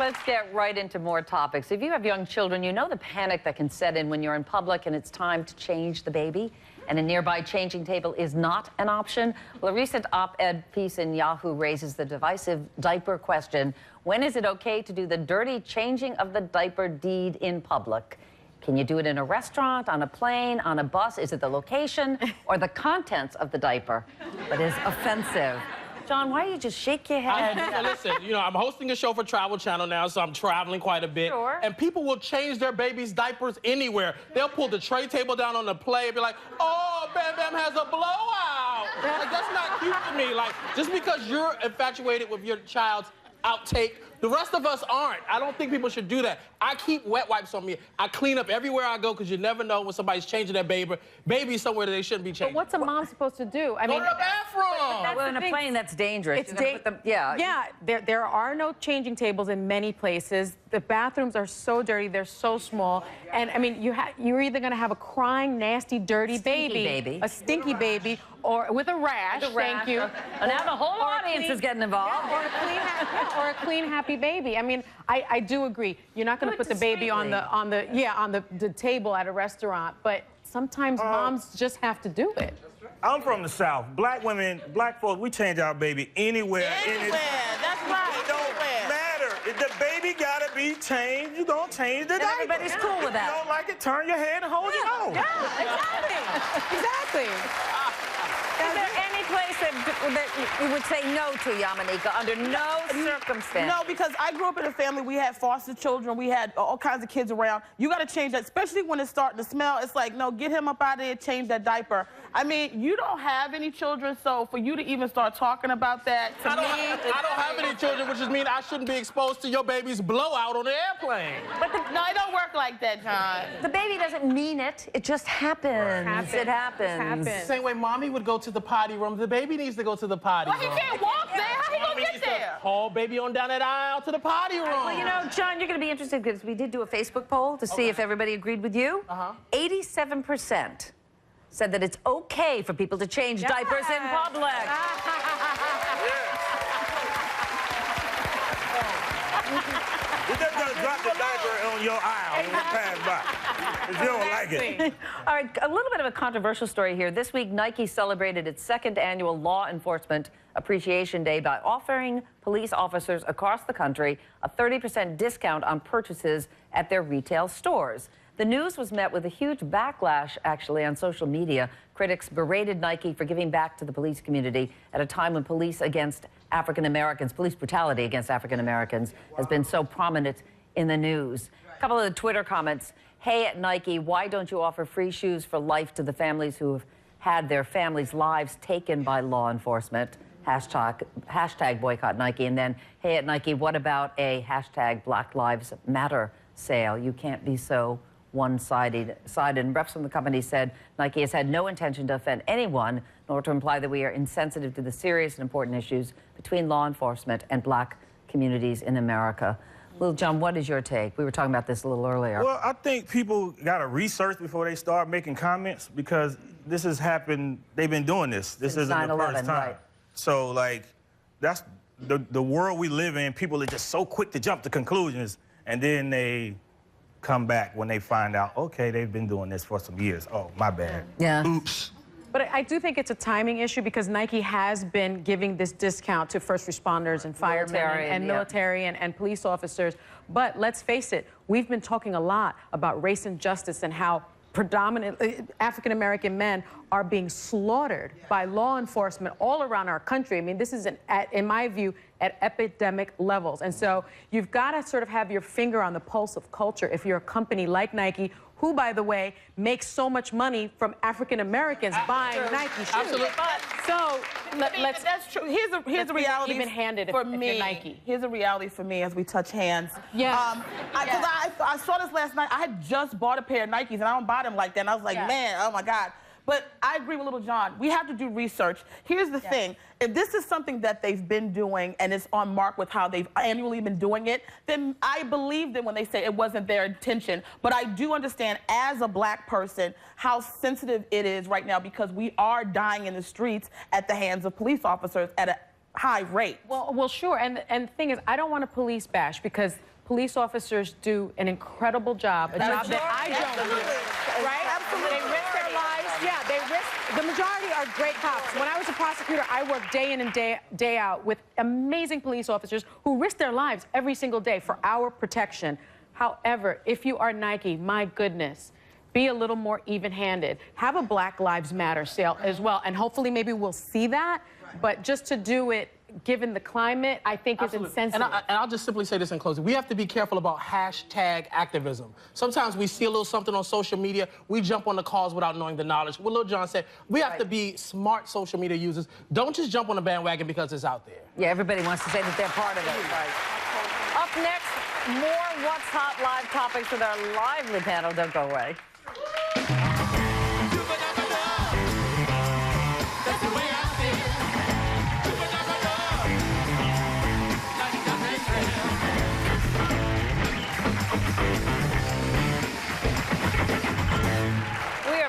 let's get right into more topics. If you have young children, you know the panic that can set in when you're in public and it's time to change the baby, and a nearby changing table is not an option. Well, a recent op-ed piece in Yahoo raises the divisive diaper question. When is it okay to do the dirty changing of the diaper deed in public? Can you do it in a restaurant, on a plane, on a bus? Is it the location or the contents of the diaper that is offensive? John, why do you just shake your head? Listen, you know, I'm hosting a show for Travel Channel now, so I'm traveling quite a bit. Sure. And people will change their babies' diapers anywhere. They'll pull the tray table down on the plane and be like, oh, Bam Bam has a blowout. Like, that's not cute to me. Like, just because you're infatuated with your child's outtake, the rest of us aren't. I don't think people should do that. I keep wet wipes on me. I clean up everywhere I go because you never know when somebody's changing their baby somewhere that they shouldn't be changing. But what's a mom supposed to do? Go to the bathroom. Well, in a plane, that's dangerous. Yeah, there are no changing tables in many places. The bathrooms are so dirty. They're so small. And, I mean, you're either going to have a crying, nasty, dirty baby, a stinky baby, or with a rash, thank you. And now the whole audience is getting involved. Yeah, or a clean, happy baby. I mean, I do agree. You're not going to put the baby on the table at a restaurant, but sometimes moms just have to do it. I'm from the South. Black women, black folks, we change our baby anywhere. Anywhere, that's right. It don't matter. If the baby gotta be changed, you don't change the diaper. Everybody's cool with that. If you don't like it, turn your head and hold it on. Yeah, exactly. Is there any place that you would say no to, Yamanika, under no circumstance? No, because I grew up in a family, we had foster children, we had all kinds of kids around. You got to change that, especially when it's starting to smell. It's like, no, get him up out of there, change that diaper. I mean, you don't have any children, so for you to even start talking about that, to I don't have any children, which means I shouldn't be exposed to your baby's blowout on the airplane. But no, it don't work like that, John. The baby doesn't mean it. It just happens. It happens. Same way mommy would go to the potty room, the baby needs to go to the potty room. Well, he can't walk there. How he gonna get there? Haul baby on down that aisle to the potty room. Well, you know, John, you're going to be interested because we did do a Facebook poll to see if everybody agreed with you. 87% said that it's okay for people to change diapers in public. You're just gonna drop the diaper on your aisle when you pass by. If you don't like it. All right, a little bit of a controversial story here. This week, Nike celebrated its second annual Law Enforcement Appreciation Day by offering police officers across the country a 30% discount on purchases at their retail stores. The news was met with a huge backlash, actually, on social media. Critics berated Nike for giving back to the police community at a time when police brutality against African Americans has been so prominent in the news. A couple of the Twitter comments. Hey, at Nike, why don't you offer free shoes for life to the families who have had their families' lives taken by law enforcement? Hashtag boycott Nike. And then, hey, at Nike, what about a hashtag Black Lives Matter sale? You can't be so one-sided. And reps from the company said Nike has had no intention to offend anyone, nor to imply that we are insensitive to the serious and important issues between law enforcement and black communities in America. Little John, what is your take? We were talking about this a little earlier. Well, I think people got to research before they start making comments because this has happened. They've been doing this. This isn't the first time. Right. So, like, that's the world we live in. People are just so quick to jump to conclusions, and then they come back when they find out, okay, they've been doing this for some years. Oh, my bad. Yeah. Oops. But I do think it's a timing issue because Nike has been giving this discount to first responders and firemen and military and police officers. But let's face it, we've been talking a lot about race and justice and how predominantly African-American men are being slaughtered by law enforcement all around our country. I mean, this is, in my view, at epidemic levels. And so you've got to sort of have your finger on the pulse of culture if you're a company like Nike, who, by the way, makes so much money from African-Americans buying Nike shoes. Absolutely. So let's... That's true. Here's a reality even-handed for if me. you're Nike. Here's a reality for me as we touch hands. Yeah. Because I saw this last night. I had just bought a pair of Nikes, and I don't buy them like that. And I was like, man, oh, my God. But I agree with Little John. We have to do research. Here's the thing. If this is something that they've been doing and it's on mark with how they've annually been doing it, then I believe them when they say it wasn't their intention. But I do understand, as a black person, how sensitive it is right now because we are dying in the streets at the hands of police officers at a high rate. Well, sure. And the thing is, I don't want to police bash because police officers do an incredible job, a job that I don't do, right? Absolutely. They risk their lives. Yeah, they risk. The majority are great cops. When I was a prosecutor, I worked day in and day out with amazing police officers who risk their lives every single day for our protection. However, if you are Nike, my goodness, be a little more even-handed. Have a Black Lives Matter sale as well, and hopefully maybe we'll see that, but just to do it given the climate, I think is insensitive. And I'll just simply say this in closing. We have to be careful about hashtag activism. Sometimes we see a little something on social media, we jump on the cause without knowing the knowledge. What Lil Jawn said, we have to be smart social media users. Don't just jump on the bandwagon because it's out there. Yeah, everybody wants to say that they're part of it. Right. Up next, more What's Hot Live topics with our lively panel. Don't go away.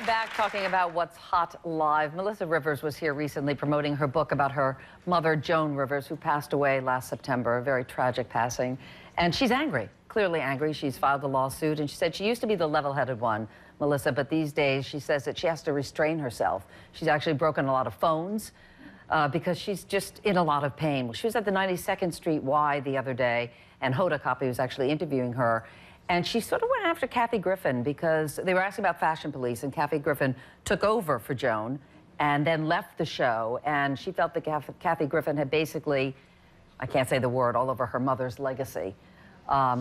Back talking about What's Hot Live. Melissa Rivers was here recently promoting her book about her mother, Joan Rivers, who passed away last September, a very tragic passing. And she's angry, clearly angry. She's filed a lawsuit, and she said she used to be the level-headed one, Melissa, but these days she says that she has to restrain herself. She's actually broken a lot of phones because she's just in a lot of pain. She was at the 92nd Street Y the other day, and Hoda Kotb was actually interviewing her. And she sort of went after Kathy Griffin because they were asking about Fashion Police, and Kathy Griffin took over for Joan and then left the show. And she felt that Kathy Griffin had basically, I can't say the word, all over her mother's legacy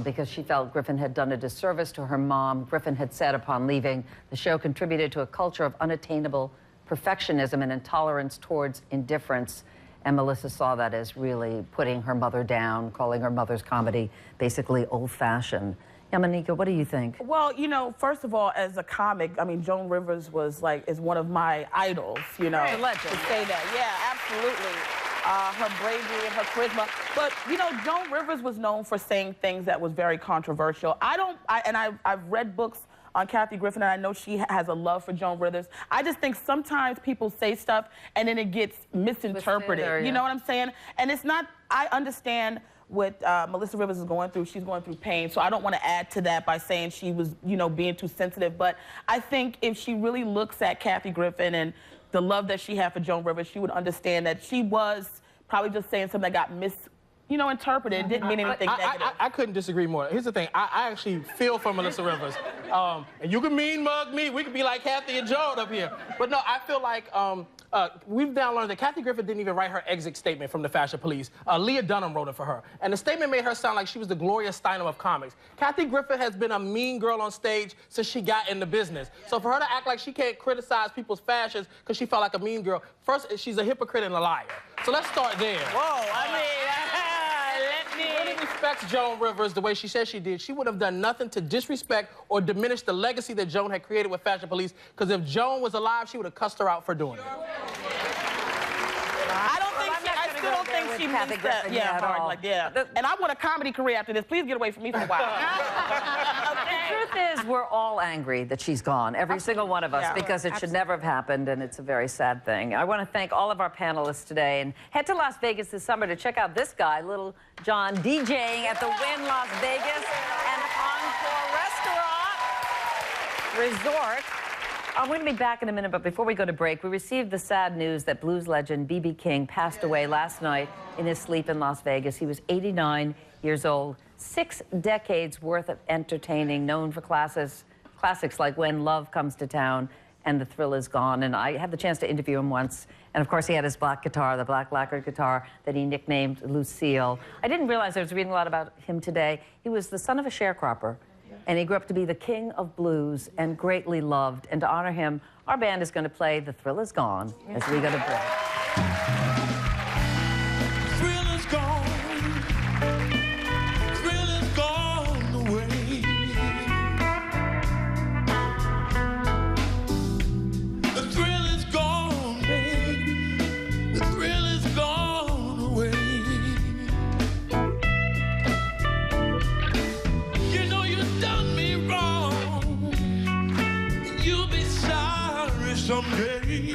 because she felt Griffin had done a disservice to her mom. Griffin had said upon leaving, the show contributed to a culture of unattainable perfectionism and intolerance towards indifference. And Melissa saw that as really putting her mother down, calling her mother's comedy basically old-fashioned. Yamanika, what do you think? Well, you know, first of all, as a comic, I mean, Joan Rivers is one of my idols, you know. Right, legend. To say that, yeah, absolutely. Her bravery and her charisma. But, you know, Joan Rivers was known for saying things that was very controversial. I've read books on Kathy Griffin, and I know she has a love for Joan Rivers. I just think sometimes people say stuff, and then it gets misinterpreted. You know what I'm saying? And it's not, I understand what Melissa Rivers is going through. She's going through pain, so I don't want to add to that by saying she was, you know, being too sensitive. But I think if she really looks at Kathy Griffin and the love that she had for Joan Rivers, she would understand that she was probably just saying something that got interpreted. It didn't mean anything negative. I couldn't disagree more. Here's the thing. I actually feel for Melissa Rivers. And you can mean mug me. We could be like Kathy and Joan up here. But no, I feel like we've now learned that Kathy Griffin didn't even write her exit statement from the Fashion Police. Leah Dunham wrote it for her. And the statement made her sound like she was the Gloria Steinem of comics. Kathy Griffin has been a mean girl on stage since she got in the business. So for her to act like she can't criticize people's fashions because she felt like a mean girl, first, she's a hypocrite and a liar. So let's start there. Whoa, I mean... If she respects Joan Rivers the way she said she did, she would have done nothing to disrespect or diminish the legacy that Joan had created with Fashion Police, because if Joan was alive, she would have cussed her out for doing it. I still don't think she meant that. Yeah, hard, like, yeah. And I want a comedy career after this. Please get away from me for a while. The truth is, we're all angry that she's gone, every single one of us, because it should never have happened, and it's a very sad thing. I want to thank all of our panelists today, and head to Las Vegas this summer to check out this guy, Lil Jawn, DJing at the Wynn Las Vegas and Encore Resort. I'm going to be back in a minute, but before we go to break, we received the sad news that blues legend B.B. King passed away last night in his sleep in Las Vegas. He was 89 years old, 6 decades worth of entertaining, known for classics like When Love Comes to Town and The Thrill Is Gone. And I had the chance to interview him once. And of course, he had his black guitar, the black lacquered guitar that he nicknamed Lucille. I didn't realize, I was reading a lot about him today. He was the son of a sharecropper. And he grew up to be the king of blues and greatly loved. And to honor him, our band is going to play The Thrill Is Gone as we go to break. Thrill is gone. Thrill is gone away. The thrill is gone, babe. The thrill is gone away. You know you've done me wrong. You'll be sorry someday.